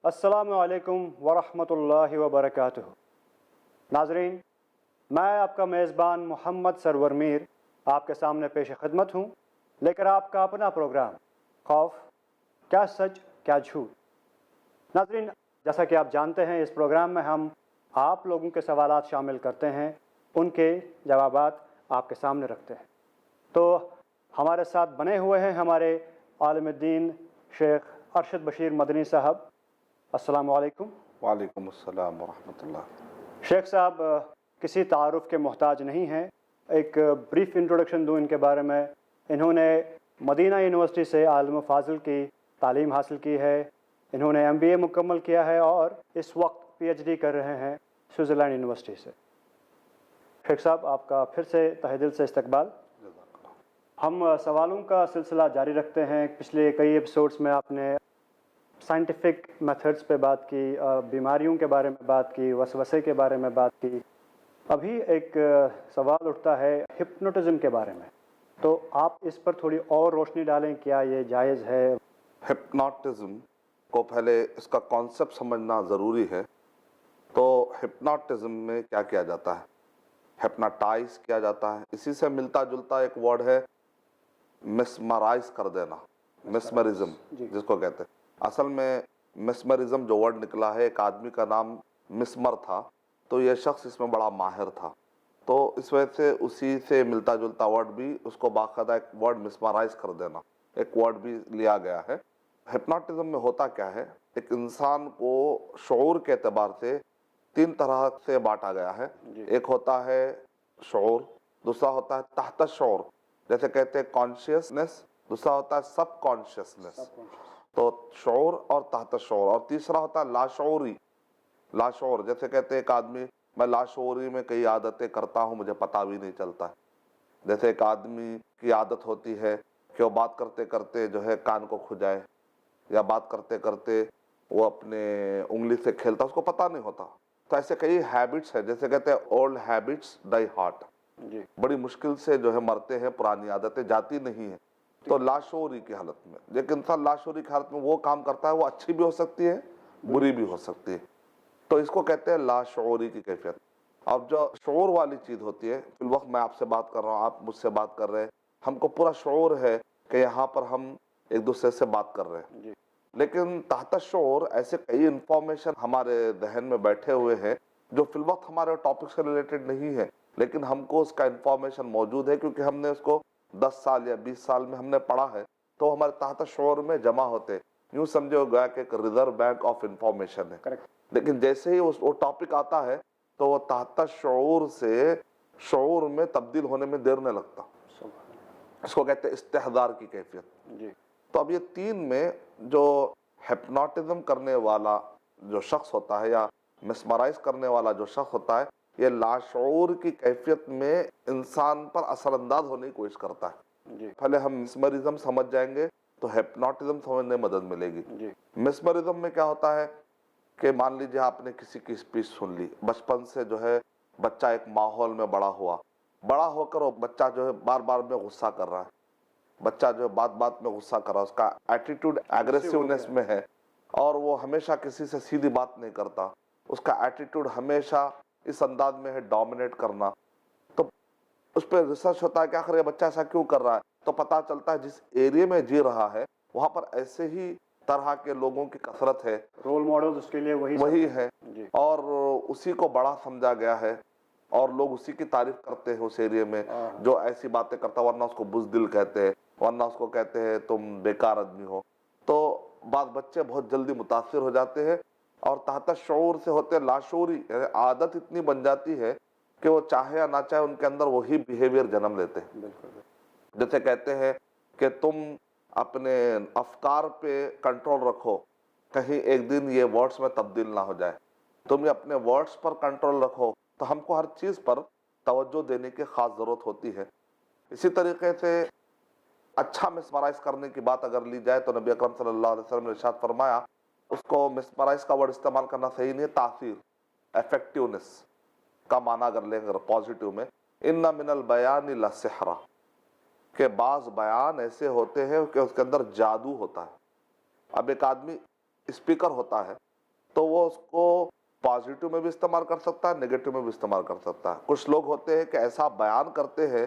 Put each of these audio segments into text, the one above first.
السلام علیکم ورحمۃ اللہ وبرکاتہ۔ ناظرین، میں آپ کا میزبان محمد سرور میر آپ کے سامنے پیش خدمت ہوں، لے کر آپ کا اپنا پروگرام خوف، کیا سچ کیا جھوٹ۔ ناظرین، جیسا کہ آپ جانتے ہیں، اس پروگرام میں ہم آپ لوگوں کے سوالات شامل کرتے ہیں، ان کے جوابات آپ کے سامنے رکھتے ہیں۔ تو ہمارے ساتھ بنے ہوئے ہیں ہمارے عالم الدین شیخ ارشد بشیر مدنی صاحب۔ السلام علیکم۔ وعلیکم السلام ورحمۃ اللہ۔ شیخ صاحب کسی تعارف کے محتاج نہیں ہیں، ایک بریف انٹروڈکشن دوں ان کے بارے میں۔ انہوں نے مدینہ یونیورسٹی سے عالم فاضل کی تعلیم حاصل کی ہے، انہوں نے MBA مکمل کیا ہے اور اس وقت PhD کر رہے ہیں سوئٹزرلینڈ یونیورسٹی سے۔ شیخ صاحب، آپ کا پھر سے تہہ دل سے استقبال۔ ہم سوالوں کا سلسلہ جاری رکھتے ہیں۔ پچھلے کئی ایپیسوڈز میں آپ نے سائنٹیفک میتھڈز پہ بات کی، بیماریوں کے بارے میں بات کی، وسوسے کے بارے میں بات کی۔ ابھی ایک سوال اٹھتا ہے ہپنوٹزم کے بارے میں، تو آپ اس پر تھوڑی اور روشنی ڈالیں، کیا یہ جائز ہے؟ ہپنوٹزم کو پہلے اس کا کانسیپٹ سمجھنا ضروری ہے۔ تو ہپنوٹزم میں کیا کیا جاتا ہے؟ ہپناٹائز کیا جاتا ہے۔ اسی سے ملتا جلتا ایک ورڈ ہے مسمرائز کر دینا، مسمرزم جس کو کہتے ہیں۔ اصل میں مسمرزم جو ورڈ نکلا ہے، ایک آدمی کا نام مسمر تھا، تو یہ شخص اس میں بڑا ماہر تھا، تو اس وجہ سے اسی سے ملتا جلتا ورڈ بھی اس کو باقاعدہ ایک ورڈ مسمرائز کر دینا ایک ورڈ بھی لیا گیا ہے۔ ہپنوٹزم میں ہوتا کیا ہے؟ ایک انسان کو شعور کے اعتبار سے تین طرح سے بانٹا گیا ہے۔ ایک ہوتا ہے شعور، دوسرا ہوتا ہے تحت شعور، جیسے کہتے ہیں کانشیسنس، دوسرا ہوتا ہے سب کانشیسنس، تو شعور اور تحت شعور، اور تیسرا ہوتا ہے لاشعوری، لاشعور، جیسے کہتے ہیں ایک آدمی میں لاشعوری میں کئی عادتیں کرتا ہوں، مجھے پتہ بھی نہیں چلتا ہے۔ جیسے ایک آدمی کی عادت ہوتی ہے کہ وہ بات کرتے کرتے جو ہے کان کو کھجائے، یا بات کرتے کرتے وہ اپنے انگلی سے کھیلتا، اس کو پتہ نہیں ہوتا۔ تو ایسے کئی ہیبٹس ہیں، جیسے کہتے ہیں اولڈ ہیبٹس ڈائی ہارڈ، بڑی مشکل سے جو ہے مرتے ہیں، پرانی عادتیں جاتی نہیں ہیں۔ تو لاشعوری کی حالت میں لیکن انسان لاشعوری کی حالت میں وہ کام کرتا ہے، وہ اچھی بھی ہو سکتی ہے، بری بھی ہو سکتی ہے، تو اس کو کہتے ہیں لاشعوری کی کیفیت۔ اب جو شعور والی چیز ہوتی ہے، فی الوقت میں آپ سے بات کر رہا ہوں، آپ مجھ سے بات کر رہے ہیں، ہم کو پورا شعور ہے کہ یہاں پر ہم ایک دوسرے سے بات کر رہے ہیں، لیکن تحت شعور ایسے کئی انفارمیشن ہمارے ذہن میں بیٹھے ہوئے ہیں جو فی الوقت ہمارے ٹاپک سے ریلیٹڈ نہیں ہے، لیکن ہم کو اس کا انفارمیشن موجود ہے کیونکہ ہم نے اس کو 10 سال یا 20 سال میں ہم نے پڑھا ہے، تو ہمارے تحت شعور میں جمع ہوتے، یوں سمجھو گیا کہ ایک ریزرو بینک آف انفارمیشن ہے۔ لیکن جیسے ہی وہ ٹاپک آتا ہے تو وہ تحت شعور سے شعور میں تبدیل ہونے میں دیر نہیں لگتا، اس کو کہتے ہیں استحضار کی کیفیت۔ تو اب یہ تین میں جو ہپنوٹزم کرنے والا جو شخص ہوتا ہے یا مسمرائز کرنے والا جو شخص ہوتا ہے، یہ لاشعور کی کیفیت میں انسان پر اثر انداز ہونے کی کوشش کرتا ہے۔ پہلے ہم مسمرزم سمجھ جائیں گے تو ہپنوٹزم سمجھنے میں مدد ملے گی۔ مسمرزم میں کیا ہوتا ہے کہ مان لیجیے آپ نے کسی کی اسپیچ سن لی، بچپن سے جو ہے بچہ ایک ماحول میں بڑا ہوا، بڑا ہو کر وہ بچہ جو ہے بار بار میں غصہ کر رہا ہے، بچہ جو ہے بات بات میں غصہ کر رہا ہے، اس کا ایٹیٹیوڈ ایگریسونیس میں ہے، اور وہ ہمیشہ کسی سے سیدھی بات نہیں کرتا، اس کا ایٹیٹیوڈ ہمیشہ اس انداز میں ہے ڈومینیٹ کرنا۔ تو اس پہ ریسرچ ہوتا ہے کہ آخر یہ بچہ ایسا کیوں کر رہا ہے، تو پتہ چلتا ہے جس ایریے میں جی رہا ہے وہاں پر ایسے ہی طرح کے لوگوں کی کثرت ہے، رول ماڈل اس کے لیے وہی ہے، اور اسی کو بڑا سمجھا گیا ہے، اور لوگ اسی کی تعریف کرتے ہیں اس ایریے میں جو ایسی باتیں کرتا، ورنہ اس کو بزدل کہتے ہیں، ورنہ اس کو کہتے ہیں تم بیکار آدمی ہو۔ تو بعض بچے بہت جلدی متاثر ہو جاتے ہیں اور تحت شعور سے ہوتے لاشعوری، عادت اتنی بن جاتی ہے کہ وہ چاہے یا نہ چاہے ان کے اندر وہی بیہیویئر جنم لیتے ہیں۔ جیسے کہتے ہیں کہ تم اپنے افکار پہ کنٹرول رکھو، کہیں ایک دن یہ ورڈز میں تبدیل نہ ہو جائے، تم اپنے ورڈز پر کنٹرول رکھو، تو ہم کو ہر چیز پر توجہ دینے کی خاص ضرورت ہوتی ہے۔ اسی طریقے سے اچھا مسمرائز کرنے کی بات اگر لی جائے تو نبی اکرم صلی اللہ علیہ وسلم نے ارشاد فرمایا، اس کو مسمرائز کا ورڈ استعمال کرنا صحیح نہیں ہے، تاثیر، ایفیکٹیونیس کا معنی اگر لیں گے پازیٹیو میں، ان من البیان لسحرا، کہ بعض بیان ایسے ہوتے ہیں کہ اس کے اندر جادو ہوتا ہے۔ اب ایک آدمی اسپیکر ہوتا ہے، تو وہ اس کو پازیٹیو میں بھی استعمال کر سکتا ہے, نیگیٹو میں بھی استعمال کر سکتا ہے. کچھ لوگ ہوتے ہیں کہ ایسا بیان کرتے ہیں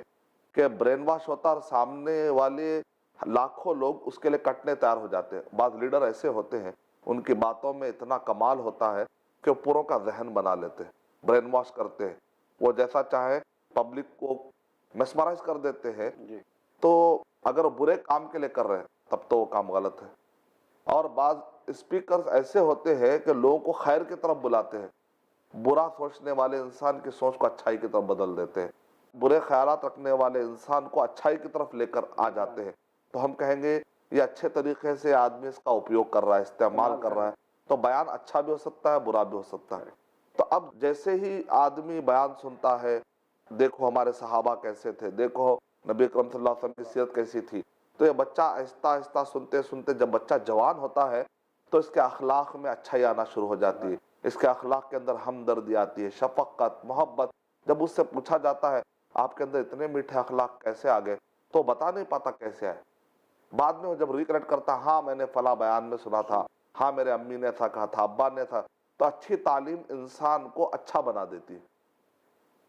کہ برین واش ہوتا ہے اور سامنے والے لاکھوں لوگ اس کے لیے کٹنے تیار ہو جاتے ہیں. بعض لیڈر ایسے ہوتے ہیں, ان کی باتوں میں اتنا کمال ہوتا ہے کہ وہ پوروں کا ذہن بنا لیتے ہیں, برین واش کرتے ہیں, وہ جیسا چاہے پبلک کو میسمرائز کر دیتے ہیں. جی تو اگر برے کام کے لیے کر رہے ہیں تب تو وہ کام غلط ہے. اور بعض اسپیکرز ایسے ہوتے ہیں کہ لوگوں کو خیر کی طرف بلاتے ہیں, برا سوچنے والے انسان کی سوچ کو اچھائی کی طرف بدل دیتے ہیں, برے خیالات رکھنے والے انسان کو اچھائی کی طرف لے کر آ جاتے ہیں. تو ہم کہیں گے یہ اچھے طریقے سے آدمی اس کا اپیوگ کر رہا ہے, استعمال کر رہا ہے, تو بیان اچھا بھی ہو سکتا ہے, برا بھی ہو سکتا ہے. تو اب جیسے ہی آدمی بیان سنتا ہے, دیکھو ہمارے صحابہ کیسے تھے, دیکھو نبی اکرم صلی اللہ علیہ وسلم کی سیرت کیسی تھی, تو یہ بچہ آہستہ آہستہ سنتے سنتے جب بچہ جوان ہوتا ہے تو اس کے اخلاق میں اچھائی آنا شروع ہو جاتی ہے. اس کے اخلاق کے اندر ہمدردی آتی ہے, شفقت, محبت. جب اس سے پوچھا جاتا ہے آپ کے اندر اتنے میٹھے اخلاق کیسے آ گئے, تو بتا نہیں پاتا کیسے آئے. بعد میں وہ جب ریکلیکٹ کرتا, ہاں میں نے فلاں بیان میں سنا تھا, ہاں میرے امی نے ایسا کہا تھا, ابا نے تھا. تو اچھی تعلیم انسان کو اچھا بنا دیتی ہے,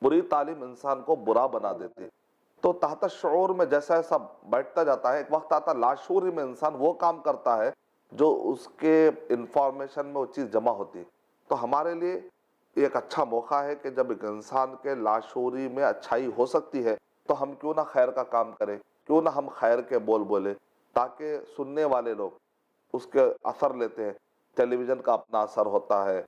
بری تعلیم انسان کو برا بنا دیتی ہے. تو تحت شعور میں جیسا ایسا بیٹھتا جاتا ہے, ایک وقت آتا ہے لاشعوری میں انسان وہ کام کرتا ہے جو اس کے انفارمیشن میں وہ چیز جمع ہوتی ہے. تو ہمارے لیے یہ ایک اچھا موقع ہے کہ جب ایک انسان کے لاشعوری میں اچھائی ہو سکتی ہے تو ہم کیوں نہ خیر کا کام کریں, کیوں نہ ہم خیر کے بول بولے, تاکہ سننے والے لوگ اس کے اثر لیتے ہیں. ٹیلی ویژن کا اپنا اثر ہوتا ہے,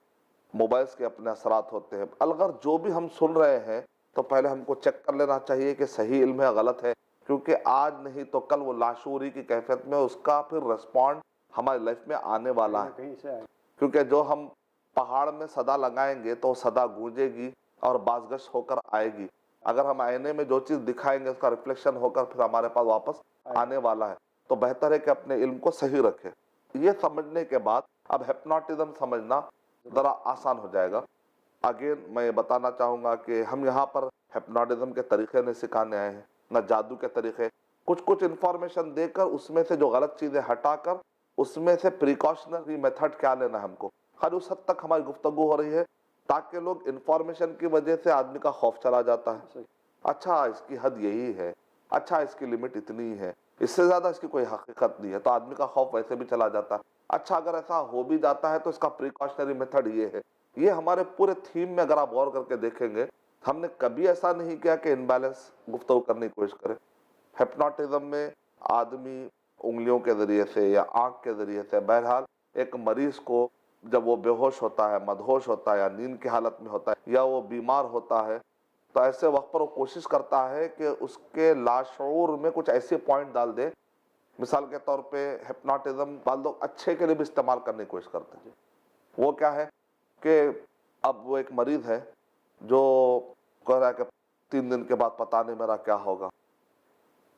موبائلز کے اپنے اثرات ہوتے ہیں. الگر جو بھی ہم سن رہے ہیں تو پہلے ہم کو چیک کر لینا چاہیے کہ صحیح علم ہے غلط ہے, کیونکہ آج نہیں تو کل وہ لاشعوری کی کیفیت میں اس کا پھر رسپونڈ ہماری لائف میں آنے والا ہے. کہیں سے آئے. کیونکہ جو ہم پہاڑ میں صدا لگائیں گے تو صدا گونجے گی اور بازگشت ہو کر آئے گی. اگر ہم آئینے میں جو چیز دکھائیں گے اس کا ریفلیکشن ہو کر پھر ہمارے پاس واپس آنے والا ہے. تو بہتر ہے کہ اپنے علم کو صحیح رکھے. یہ سمجھنے کے بعد اب ہپناٹزم سمجھنا ذرا آسان ہو جائے گا. اگین میں بتانا چاہوں گا کہ ہم یہاں پر ہپناٹزم کے طریقے نہیں سکھانے آئے ہیں, نہ جادو کے طریقے. کچھ انفارمیشن دے کر اس میں سے جو غلط چیزیں ہٹا کر اس میں سے پریکاشنری میتھڈ کیا لینا ہے ہم کو, خالی اس حد تک ہماری گفتگو ہو رہی ہے تاکہ لوگ انفارمیشن کی وجہ سے آدمی کا خوف چلا جاتا ہے. اچھا اس کی حد یہی ہے, اچھا اس کی لمٹ اتنی ہے, اس سے زیادہ اس کی کوئی حقیقت نہیں ہے, تو آدمی کا خوف ویسے بھی چلا جاتا ہے. اچھا اگر ایسا ہو بھی جاتا ہے تو اس کا پریکاشنری میتھڈ یہ ہے. یہ ہمارے پورے تھیم میں اگر آپ غور کر کے دیکھیں گے ہم نے کبھی ایسا نہیں کیا کہ انبیلنس گفتگو کرنے کی کوشش کرے. ہپناٹزم میں آدمی انگلیوں کے ذریعے سے یا آنکھ کے ذریعے سے, بہرحال ایک مریض کو جب وہ بے ہوش ہوتا ہے, مدہوش ہوتا ہے, یا نیند کی حالت میں ہوتا ہے, یا وہ بیمار ہوتا ہے, تو ایسے وقت پر وہ کوشش کرتا ہے کہ اس کے لاشعور میں کچھ ایسے پوائنٹ ڈال دے. مثال کے طور پہ ہپناٹزم بعض لوگ اچھے کے لیے بھی استعمال کرنے کی کوشش کرتے ہیں. وہ کیا ہے کہ اب وہ ایک مریض ہے جو کہہ رہا ہے کہ 3 دن کے بعد پتہ نہیں میرا کیا ہوگا,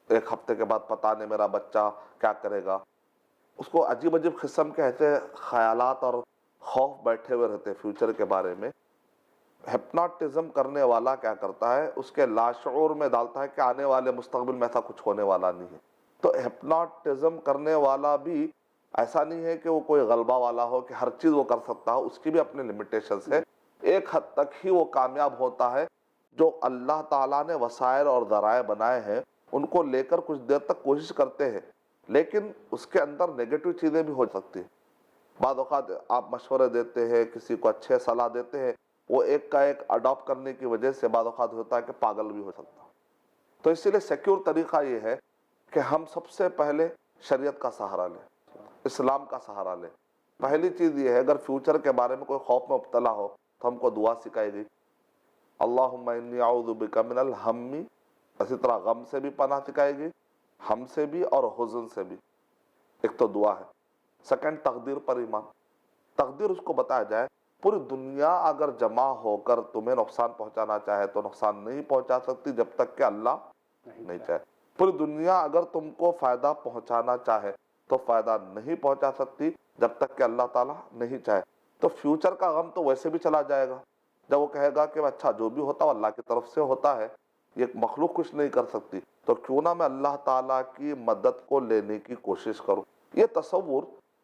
1 ہفتے کے بعد پتہ نہیں میرا بچہ کیا کرے گا. اس کو عجیب عجیب قسم کے ایسے خیالات اور خوف بیٹھے ہوئے رہتے فیوچر کے بارے میں. ہپناٹزم کرنے والا کیا کرتا ہے, اس کے لاشعور میں ڈالتا ہے کہ آنے والے مستقبل میں ایسا کچھ ہونے والا نہیں ہے. تو ہپناٹزم کرنے والا بھی ایسا نہیں ہے کہ وہ کوئی غلبہ والا ہو کہ ہر چیز وہ کر سکتا ہو, اس کی بھی اپنے لمیٹیشنز ہے. ایک حد تک ہی وہ کامیاب ہوتا ہے. جو اللہ تعالیٰ نے وسائل اور ذرائع بنائے ہیں ان کو لے کر کچھ دیر تک کوشش کرتے ہیں, لیکن اس کے اندر نیگیٹو چیزیں بھی ہو سکتی ہیں. بعض اوقات آپ مشورے دیتے ہیں, کسی کو اچھے صلاح دیتے ہیں, وہ ایک کا ایک اڈاپٹ کرنے کی وجہ سے بعض اوقات ہوتا ہے کہ پاگل بھی ہو سکتا. تو اسی لیے سیکیور طریقہ یہ ہے کہ ہم سب سے پہلے شریعت کا سہارا لیں, اسلام کا سہارا لیں. پہلی چیز یہ ہے اگر فیوچر کے بارے میں کوئی خوف میں مبتلا ہو تو ہم کو دعا سکھائی گئی, اللہم انی اعوذ بک من الہم. اسی طرح غم سے بھی پناہ سکھائی گئی, ہم سے بھی اور حزن سے بھی. ایک تو دعا ہے. سیکنڈ, تقدیر پر ایمان. تقدیر اس کو بتایا جائے پوری دنیا اگر جمع ہو کر تمہیں نقصان پہنچانا چاہے تو نقصان نہیں پہنچا سکتی جب تک کہ اللہ نہیں چاہے. پوری دنیا اگر تم کو فائدہ پہنچانا چاہے تو فائدہ نہیں پہنچا سکتی جب تک کہ اللہ تعالیٰ نہیں چاہے. تو فیوچر کا غم تو ویسے بھی چلا جائے گا جب وہ کہے گا کہ اچھا جو بھی ہوتا ہے اللہ کی طرف سے ہوتا ہے, یہ مخلوق کچھ نہیں کر سکتی, تو کیوں نہ میں اللہ تعالیٰ کی مدد کو لینے کی کوشش کروں. یہ تصور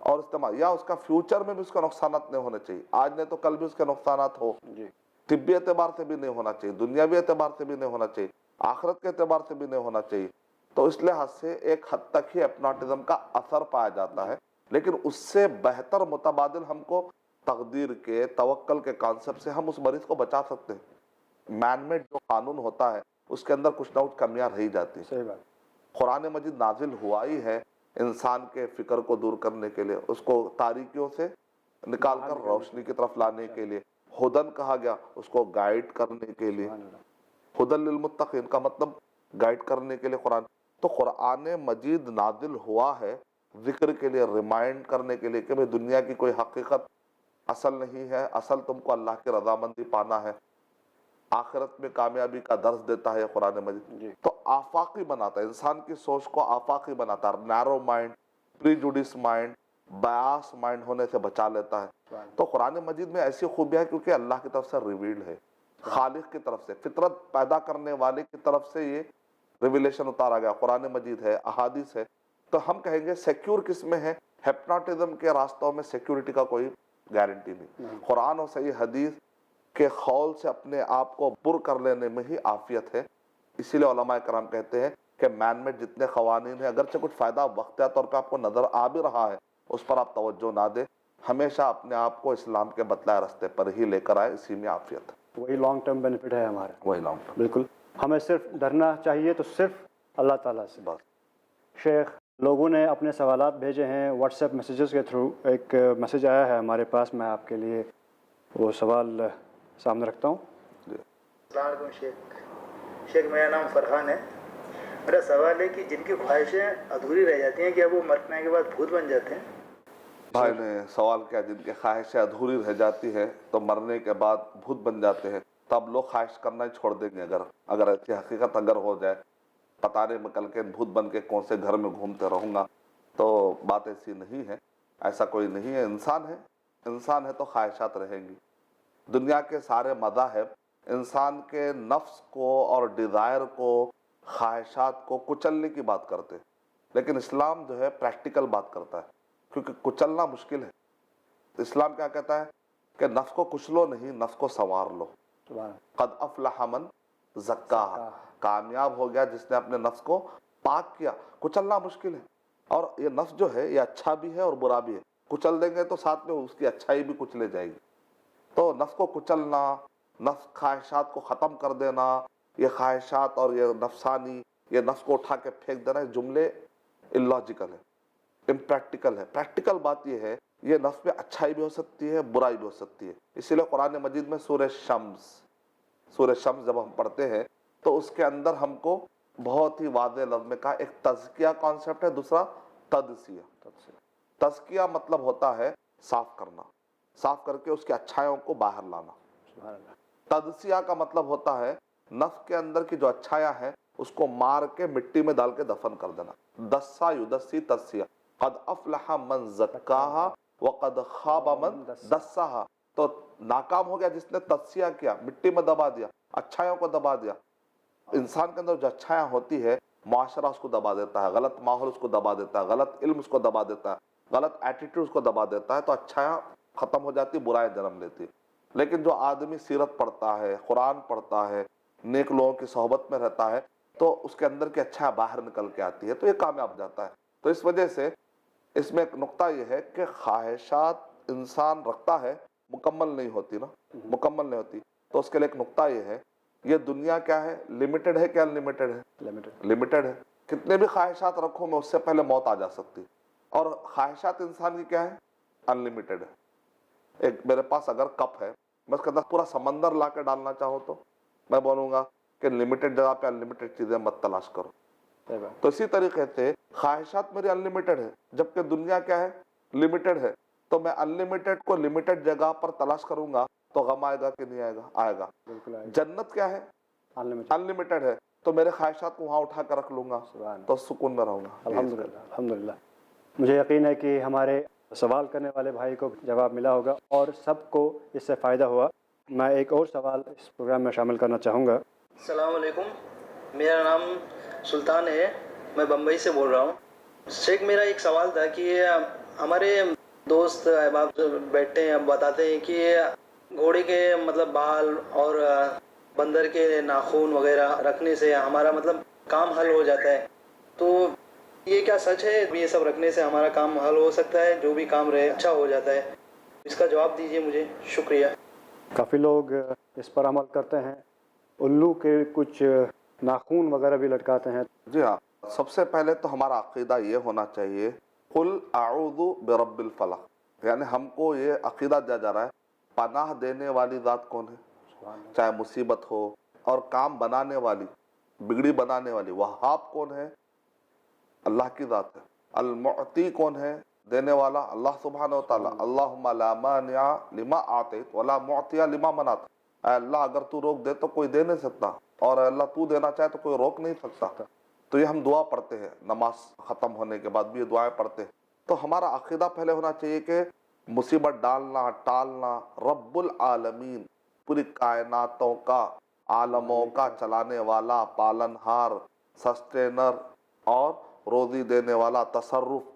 اور استعمال، یا اس کا فیوچر میں بھی اس کا نقصانات نہیں ہونے چاہیے، آج نہیں تو کل بھی اس کے نقصانات ہو، جی طبی اعتبار سے بھی نہیں ہونا چاہیے، دنیاوی اعتبار سے بھی نہیں ہونا چاہیے، آخرت کے اعتبار سے بھی نہیں ہونا چاہیے. تو اس لحاظ سے ایک حد تک ہی ہپناٹزم کا اثر پایا جاتا ہے، لیکن اس سے بہتر متبادل ہم کو تقدیر کے، توکل کے کانسیپٹ سے ہم اس مریض کو بچا سکتے ہیں. مین میڈ جو قانون ہوتا ہے اس کے اندر کچھ نہ کچھ کمیاں رہ جاتی ہیں. صحیح بات. قرآن مجید نازل ہوا ہی ہے انسان کے فکر کو دور کرنے کے لیے، اس کو تاریکیوں سے نکال کر روشنی کی طرف لانے کے لیے. ہدن کہا گیا اس کو گائیڈ کرنے کے لیے. سبحان اللہ. ہدن للمتقین کا مطلب گائیڈ کرنے کے لیے قرآن. تو قرآن مجید نازل ہوا ہے ذکر کے لیے، ریمائنڈ کرنے کے لیے کہ بھئی دنیا کی کوئی حقیقت اصل نہیں ہے، اصل تم کو اللہ کی رضامندی پانا ہے، آخرت میں کامیابی کا درس دیتا ہے یہ قرآن مجید. جی تو آفاقی بناتا ہے انسان کی سوچ کو، آفاقی بناتا ہے، نیرو مائنڈ، پریجوڈس مائنڈ، بیاس مائنڈ ہونے سے بچا لیتا ہے. تو قرآن مجید میں ایسی خوبیاں ہے کیونکہ اللہ کی طرف سے ریویلڈ ہے، خالق کی طرف سے، فطرت پیدا کرنے والے کی طرف سے یہ ریویلیشن اتارا گیا. قرآن مجید ہے، احادیث ہے. تو ہم کہیں گے سیکیور کس میں ہے؟ ہپناٹزم کے راستوں میں سیکیورٹی کا کوئی گارنٹی نہیں. قرآن اور صحیح حدیث کے خول سے اپنے آپ کو پر کر لینے میں ہی عافیت ہے. اسی لیے علماء کرام کہتے ہیں کہ مین میڈ جتنے قوانین ہیں اگرچہ کچھ فائدہ وقتیہ طور پہ آپ کو نظر آ بھی رہا ہے، اس پر آپ توجہ نہ دیں، ہمیشہ اپنے آپ کو اسلام کے بتلائے راستے پر ہی لے کر آئے، اسی میں عافیت ہے. وہی لانگ ٹرم بینیفٹ ہے ہمارا. وہی لانگ ٹرم. بالکل. ہمیں صرف ڈرنا چاہیے تو صرف اللہ تعالیٰ سے. بس. شیخ، لوگوں نے اپنے سوالات بھیجے ہیں واٹس ایپ میسیجز کے تھرو. ایک میسیج آیا ہے ہمارے پاس، میں آپ کے لیے وہ سوال سامنے رکھتا ہوں. السلام علیکم شیخ، میرا نام فرحان ہے. میرا سوال ہے کہ جن کی خواہشیں ادھوری رہ جاتی ہیں کیا وہ مرنے کے بعد بھوت بن جاتے ہیں؟ بھائی نے سوال کیا، جن کی خواہشیں ادھوری رہ جاتی ہے تو مرنے کے بعد بھوت بن جاتے ہیں، تب لوگ خواہش کرنا ہی چھوڑ دیں گے اگر ایسی حقیقت اگر ہو جائے، پتہ نہیں میں کل کے بھوت بن کے کون سے گھر میں گھومتے رہوں گا. تو بات ایسی نہیں ہے، ایسا کوئی نہیں ہے. انسان ہے تو خواہشات رہیں گی. دنیا کے سارے مذاہب انسان کے نفس کو اور ڈیزائر کو، خواہشات کو کچلنے کی بات کرتے ہیں، لیکن اسلام جو ہے پریکٹیکل بات کرتا ہے، کیونکہ کچلنا مشکل ہے. اسلام کیا کہتا ہے کہ نفس کو کچلو نہیں، نفس کو سنوار لو. قد افلح من زکاہا، کامیاب ہو گیا جس نے اپنے نفس کو پاک کیا. کچلنا مشکل ہے، اور یہ نفس جو ہے یہ اچھا بھی ہے اور برا بھی ہے. کچل دیں گے تو ساتھ میں اس کی اچھائی بھی کچلے جائے گی. تو نفس کو کچلنا، نفس خواہشات کو ختم کر دینا، یہ خواہشات اور یہ نفسانی، یہ نفس کو اٹھا کے پھینک دینا، یہ جملے اللاجیکل ہے، امپریکٹیکل ہے. پریکٹیکل بات یہ ہے یہ نفس میں اچھائی بھی ہو سکتی ہے، برائی بھی ہو سکتی ہے. اسی لیے قرآن مجید میں سورہ شمس جب ہم پڑھتے ہیں تو اس کے اندر ہم کو بہت ہی واضح لفظ میں کہا، ایک تزکیہ کانسیپٹ ہے، دوسرا تدسیہ. تزکیہ مطلب ہوتا ہے صاف کرنا، صاف کر کے اس کی اچھائیوں کو باہر لانا. تدسیہ کا مطلب ہوتا ہے نفس کے اندر کی جو اچھائیاں ہیں اس کو مار کے مٹی میں ڈال کے دفن کر دینا. دسا یدسی تدسیہ. قد افلح من زکاہا وقد خاب من دساہا. تو ناکام ہو گیا جس نے تدسیہ کیا، مٹی میں دبا دیا، اچھائیوں کو دبا دیا. انسان کے اندر جو اچھائیاں ہوتی ہے، معاشرہ اس کو دبا دیتا ہے، غلط ماحول اس کو دبا دیتا ہے، غلط علم اس کو دبا دیتا ہے، غلط ایٹیٹیوڈ اس کو دبا دیتا ہے، تو اچھائیاں ختم ہو جاتی، برائیں جنم لیتی. لیکن جو آدمی سیرت پڑھتا ہے، قرآن پڑھتا ہے، نیک لوگوں کی صحبت میں رہتا ہے، تو اس کے اندر کی اچھا باہر نکل کے آتی ہے، تو یہ کامیاب ہو جاتا ہے. تو اس وجہ سے اس میں ایک نقطہ یہ ہے کہ خواہشات انسان رکھتا ہے، مکمل نہیں ہوتی نا، مکمل نہیں ہوتی. تو اس کے لیے ایک نقطہ یہ ہے، یہ دنیا کیا ہے، لمیٹڈ ہے کہ ان لمیٹڈ ہے؟ لمیٹڈ ہے. کتنے بھی خواہشات رکھو میں اس سے پہلے موت آ جا سکتی. اور خواہشات انسان کی کیا ہے، ان لمیٹڈ ہے. ایک میرے پاس اگر کپ ہے، میں اس کے اندر پورا سمندر لا کے ڈالنا چاہوں تو میں بولوں گا کہ لمیٹڈ جگہ پہ ان لمیٹڈ چیزیں مت تلاش کرو. تو اسی طریقے سے خواہشات میری ان لمیٹڈ ہے، جبکہ دنیا کیا ہے، لمیٹڈ ہے. تو میں ان لمیٹڈ کو لمیٹڈ جگہ پر تلاش کروں گا تو غم آئے گا کہ نہیں آئے گا؟ آئے گا. جنت کیا ہے، ان لمیٹڈ ہے، تو میرے خواہشات کو وہاں اٹھا کر رکھ لوں گا تو سکون میں رہوں گا. الحمدللہ الحمدللہ. مجھے یقین ہے کہ ہمارے سوال کرنے والے بھائی کو جواب ملا ہوگا اور سب کو اس سے فائدہ ہوا. میں ایک اور سوال اس پروگرام میں شامل کرنا چاہوں گا. السلام علیکم، میرا نام سلطان ہے، میں بمبئی سے بول رہا ہوں. شیخ میرا ایک سوال تھا کہ ہمارے دوست احباب بیٹھتے ہیں بتاتے ہیں کہ گھوڑے کے مطلب بال اور بندر کے ناخن وغیرہ رکھنے سے ہمارا مطلب کام حل ہو جاتا ہے، تو یہ کیا سچ ہے؟ یہ سب رکھنے سے ہمارا کام حل ہو سکتا ہے، جو بھی کام رہے اچھا ہو جاتا ہے؟ اس کا جواب دیجیے مجھے، شکریہ۔ کافی لوگ اس پر عمل کرتے ہیں، الو کے کچھ ناخون وغیرہ بھی لٹکاتے ہیں۔ جی ہاں، سب سے پہلے تو ہمارا عقیدہ یہ ہونا چاہیے قل اعوذ برب الفلق، یعنی ہم کو یہ عقیدہ دیا جا رہا ہے پناہ دینے والی ذات کون ہے، چاہے مصیبت ہو، اور کام بنانے والی، بگڑی بنانے والی وہاب کون ہے، اللہ کی ذات ہے۔ المعطی کون ہے، دینے والا، اللہ سبحانہ وتعالی۔ اللہم لا مانع لما اعطیت ولا معطی لما منعت، اے اللہ اگر تو روک دے تو کوئی دے نہیں سکتا، اور اے اللہ تو دینا چاہے تو کوئی روک نہیں سکتا۔ تو یہ ہم دعا پڑھتے ہیں، نماز ختم ہونے کے بعد بھی یہ دعائیں پڑھتے ہیں۔ تو ہمارا عقیدہ پہلے ہونا چاہیے کہ مصیبت ڈالنا، ٹالنا، رب العالمین، پوری کائناتوں کا، عالموں کا چلانے والا، پالنہار، سسٹینر، اور روزی دینے والا، تصرف،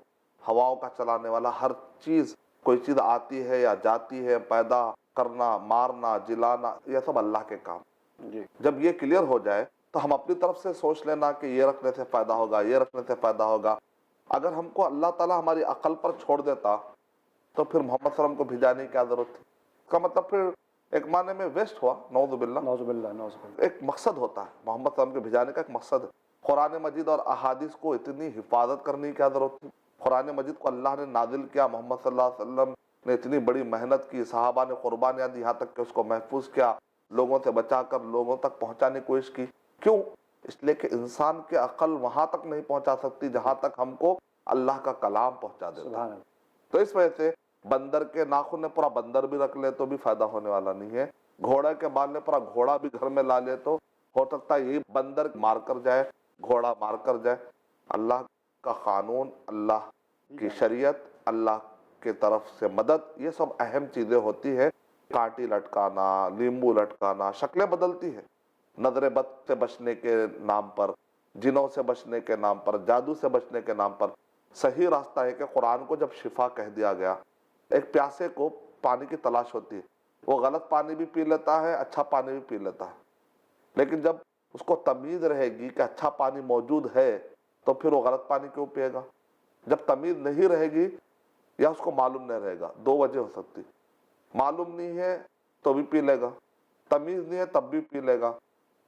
ہواؤں کا چلانے والا، ہر چیز، کوئی چیز آتی ہے یا جاتی ہے، پیدا کرنا، مارنا، جلانا، یہ سب اللہ کے کام۔ جی، جب یہ کلیئر ہو جائے تو ہم اپنی طرف سے سوچ لینا کہ یہ رکھنے سے فائدہ ہوگا، یہ رکھنے سے فائدہ ہوگا۔ اگر ہم کو اللہ تعالیٰ ہماری عقل پر چھوڑ دیتا تو پھر محمد صلی اللہ علیہ وسلم کو بھیجانے کی کیا ضرورت تھی؟ اس کا مطلب پھر ایک معنی میں ویسٹ ہوا، نعوذ باللہ۔ نعوذ باللہ، نعوذ باللہ۔ ایک مقصد ہوتا ہے، محمد صلی اللہ علیہ وسلم کے بھیجانے کا ایک مقصد ہے۔ قرآن مجید اور احادیث کو اتنی حفاظت کرنے کی کیا ضرورت تھی؟ قرآن مجید کو اللہ نے نازل کیا، محمد صلی اللہ علیہ وسلم نے اتنی بڑی محنت کی، صحابہ نے قربانیاں دی، یہاں تک کہ اس کو محفوظ کیا، لوگوں سے بچا کر لوگوں تک پہنچانے کی کوشش کی۔ کیوں؟ اس لیے کہ انسان کے عقل وہاں تک نہیں پہنچا سکتی جہاں تک ہم کو اللہ کا کلام پہنچا دیتا۔ سبحان اللہ۔ تو اس وجہ سے بندر کے ناخن نے پورا بندر بھی رکھ لے تو بھی فائدہ ہونے والا نہیں ہے، گھوڑے کے بال نے پورا گھوڑا بھی گھر میں لا لے تو ہو سکتا ہے یہی بندر مار کر جائے، گھوڑا مار کر جائے۔ اللہ کا قانون، اللہ کی شریعت، اللہ کی طرف سے مدد، یہ سب اہم چیزیں ہوتی ہیں۔ کانٹی لٹکانا، لیمبو لٹکانا، شکلیں بدلتی ہیں، نظر بد سے بچنے کے نام پر، جنوں سے بچنے کے نام پر، جادو سے بچنے کے نام پر۔ صحیح راستہ ہے کہ قرآن کو جب شفا کہہ دیا گیا، ایک پیاسے کو پانی کی تلاش ہوتی ہے، وہ غلط پانی بھی پی لیتا ہے، اچھا پانی بھی پی لیتا ہے، لیکن جب اس کو تمیز رہے گی کہ اچھا پانی موجود ہے تو پھر وہ غلط پانی کیوں پیے گا؟ جب تمیز نہیں رہے گی یا اس کو معلوم نہیں رہے گا، دو وجہ ہو سکتی، معلوم نہیں ہے تو بھی پی لے گا، تمیز نہیں ہے تب بھی پی لے گا،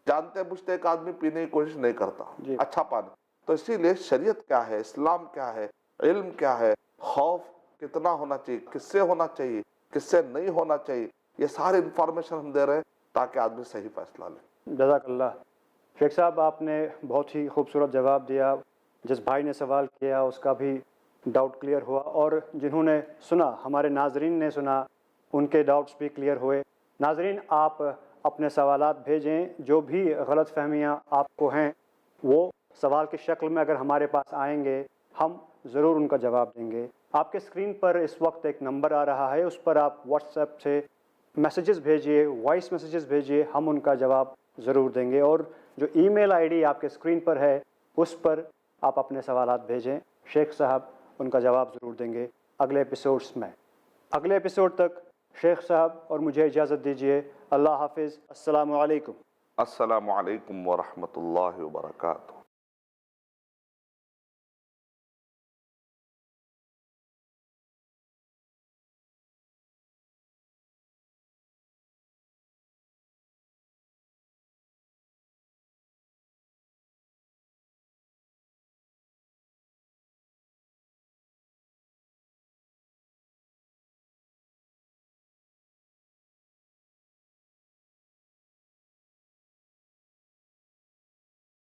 جانتے بوجھتے ایک آدمی پینے کی کوشش نہیں کرتا جی۔ اچھا پانی۔ تو اسی لیے شریعت کیا ہے، اسلام کیا ہے، علم کیا ہے، خوف کتنا ہونا چاہیے، کس سے ہونا چاہیے، کس سے نہیں ہونا چاہیے، یہ سارے انفارمیشن ہم دے رہے ہیں تاکہ آدمی صحیح فیصلہ لے۔ جزاک اللہ۔ شیخ صاحب، آپ نے بہت ہی خوبصورت جواب دیا، جس بھائی نے سوال کیا اس کا بھی ڈاؤٹ کلیئر ہوا، اور جنہوں نے سنا، ہمارے ناظرین نے سنا، ان کے ڈاؤٹس بھی کلیئر ہوئے۔ ناظرین، آپ اپنے سوالات بھیجیں، جو بھی غلط فہمیاں آپ کو ہیں وہ سوال کی شکل میں اگر ہمارے پاس آئیں گے ہم ضرور ان کا جواب دیں گے۔ آپ کے اسکرین پر اس وقت ایک نمبر آ رہا ہے، اس پر آپ واٹس ایپ سے میسیجز بھیجیے، وائس میسیجز بھیجیے، ہم ان کا جواب ضرور دیں گے۔ اور جو ای میل آئی ڈی آپ کے اسکرین پر ہے اس پر آپ اپنے سوالات بھیجیں، شیخ صاحب ان کا جواب ضرور دیں گے اگلے ایپیسوڈز میں۔ اگلے ایپیسوڈ تک شیخ صاحب اور مجھے اجازت دیجیے۔ اللہ حافظ، السلام علیکم۔ السلام علیکم ورحمۃ اللہ وبرکاتہ۔